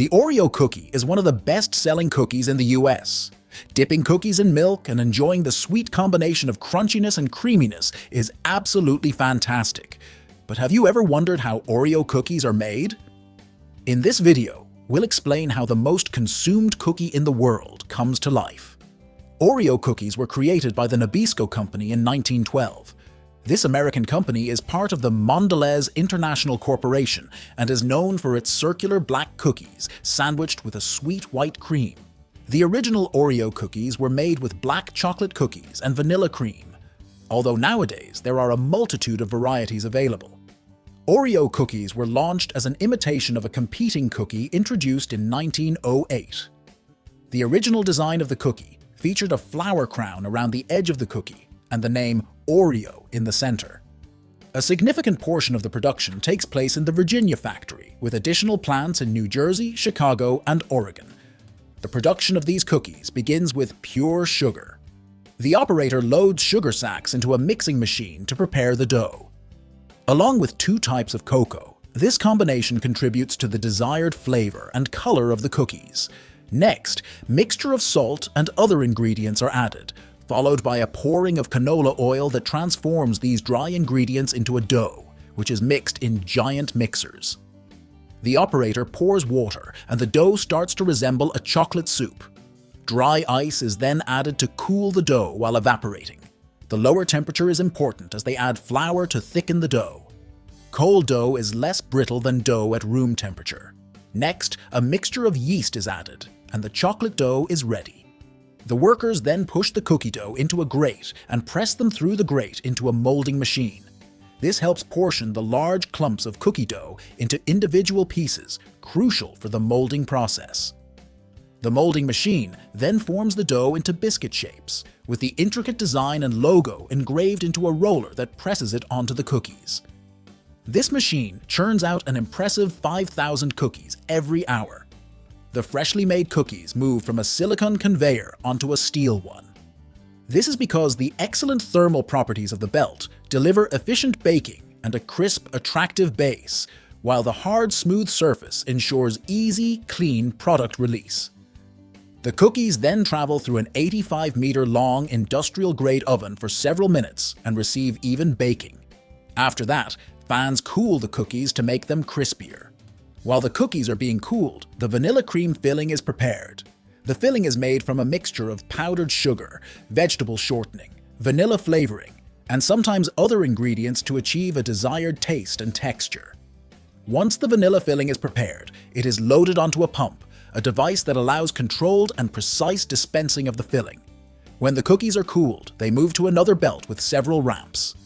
The Oreo cookie is one of the best-selling cookies in the US. Dipping cookies in milk and enjoying the sweet combination of crunchiness and creaminess is absolutely fantastic. But have you ever wondered how Oreo cookies are made? In this video, we'll explain how the most consumed cookie in the world comes to life. Oreo cookies were created by the Nabisco Company in 1912. This American company is part of the Mondelez International Corporation and is known for its circular black cookies sandwiched with a sweet white cream. The original Oreo cookies were made with black chocolate cookies and vanilla cream, although nowadays there are a multitude of varieties available. Oreo cookies were launched as an imitation of a competing cookie introduced in 1908. The original design of the cookie featured a flower crown around the edge of the cookie and the name Oreo in the center. A significant portion of the production takes place in the Virginia factory, with additional plants in New Jersey, Chicago, and Oregon. The production of these cookies begins with pure sugar. The operator loads sugar sacks into a mixing machine to prepare the dough. Along with 2 types of cocoa, this combination contributes to the desired flavor and color of the cookies. Next, mixture of salt and other ingredients are added, followed by a pouring of canola oil that transforms these dry ingredients into a dough, which is mixed in giant mixers. The operator pours water and the dough starts to resemble a chocolate soup. Dry ice is then added to cool the dough while evaporating. The lower temperature is important as they add flour to thicken the dough. Cold dough is less brittle than dough at room temperature. Next, a mixture of yeast is added, and the chocolate dough is ready. The workers then push the cookie dough into a grate and press them through the grate into a molding machine. This helps portion the large clumps of cookie dough into individual pieces, crucial for the molding process. The molding machine then forms the dough into biscuit shapes, with the intricate design and logo engraved into a roller that presses it onto the cookies. This machine churns out an impressive 5,000 cookies every hour. The freshly made cookies move from a silicone conveyor onto a steel one. This is because the excellent thermal properties of the belt deliver efficient baking and a crisp, attractive base, while the hard, smooth surface ensures easy, clean product release. The cookies then travel through an 85-meter-long industrial-grade oven for several minutes and receive even baking. After that, fans cool the cookies to make them crispier. While the cookies are being cooled, the vanilla cream filling is prepared. The filling is made from a mixture of powdered sugar, vegetable shortening, vanilla flavoring, and sometimes other ingredients to achieve a desired taste and texture. Once the vanilla filling is prepared, it is loaded onto a pump, a device that allows controlled and precise dispensing of the filling. When the cookies are cooled, they move to another belt with several ramps.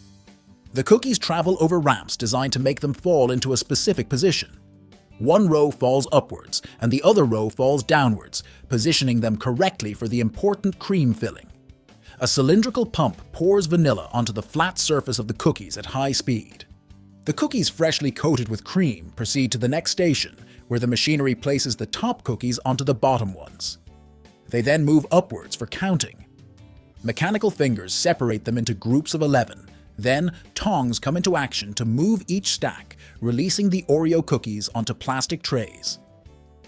The cookies travel over ramps designed to make them fall into a specific position. One row falls upwards and the other row falls downwards, positioning them correctly for the important cream filling. A cylindrical pump pours vanilla onto the flat surface of the cookies at high speed. The cookies freshly coated with cream proceed to the next station, where the machinery places the top cookies onto the bottom ones. They then move upwards for counting. Mechanical fingers separate them into groups of 11. Then, tongs come into action to move each stack, releasing the Oreo cookies onto plastic trays.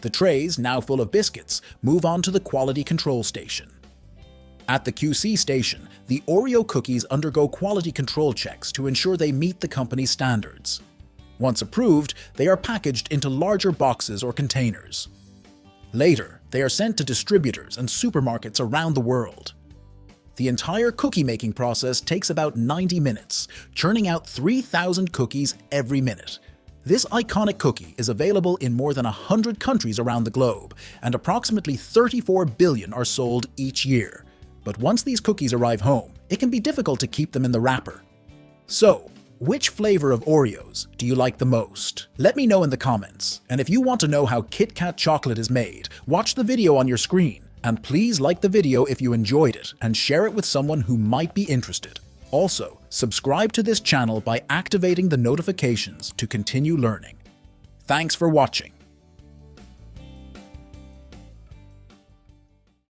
The trays, now full of biscuits, move on to the quality control station. At the QC station, the Oreo cookies undergo quality control checks to ensure they meet the company's standards. Once approved, they are packaged into larger boxes or containers. Later, they are sent to distributors and supermarkets around the world. The entire cookie-making process takes about 90 minutes, churning out 3,000 cookies every minute. This iconic cookie is available in more than 100 countries around the globe, and approximately 34 billion are sold each year. But once these cookies arrive home, it can be difficult to keep them in the wrapper. So, which flavor of Oreos do you like the most? Let me know in the comments. And if you want to know how Kit Kat chocolate is made, watch the video on your screen. And please like the video if you enjoyed it and share it with someone who might be interested. Also, subscribe to this channel by activating the notifications to continue learning. Thanks for watching.